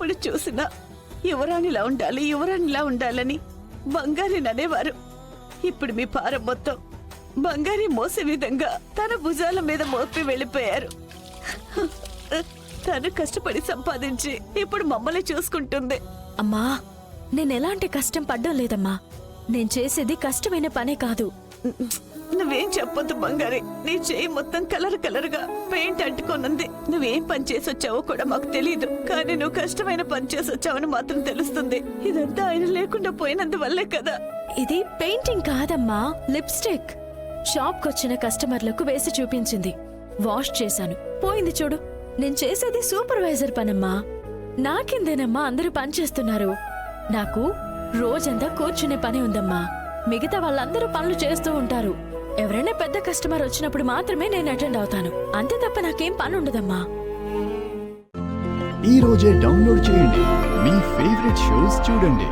ఎప్పుడు చూసినా యువరాణిలా ఉండాలి, యువరాణిలా ఉండాలని బంగారిని అనేవారు. ఇప్పుడు మీ భారం మొత్తం బంగారి మోసే విధంగా తన భుజాల మీద మోపి వెళ్ళిపోయారు. తను కష్టపడి సంపాదించి ఇప్పుడు మమ్మల్ని చూసుకుంటుంది. అమ్మా, నేనెలాంటి కష్టం పడ్డం లేదమ్మా. నేను చేసేది కష్టమైన పనే కాదు. నువ్వేం చెప్పొద్దు బంగారి. నీ చేయి మొత్తం కలర్ గా పెయింట్ అంటుకోనుంది. నువ్వేం పని చేసి వచ్చావో కూడా మాకు తెలియదు, కానీ నువ్వు కష్టమైన పని చేసి వచ్చావని మాత్రం తెలుస్తుంది. ఇదంతా ఆయన లేకుండా పోయినందువల్లే కదా. ఇది పెయింటింగ్ కాదమ్మా, లిప్స్టిక్. షాప్కొచ్చిన కస్టమర్లకు వేసి చూపించింది. వాష్ చేశాను, పోయింది చూడు. నేను చేసేది సూపర్వైజర్ పనమ్మా. నాకిందేనమ్మా అందరూ పని చేస్తున్నారు. నాకు రోజంతా కూర్చునే పని ఉందమ్మా. మిగతా వాళ్ళందరూ పనులు చేస్తూ ఉంటారు. ఎవరైనా పెద్ద కస్టమర్ వచ్చినప్పుడు మాత్రమే నేను అటెండ్ అవుతాను. అంతే తప్ప నాకేం పని ఉండదమ్మా. ఈ రోజే డౌన్లోడ్ చేయండి, మీ ఫేవరెట్ షోస్ చూడండి.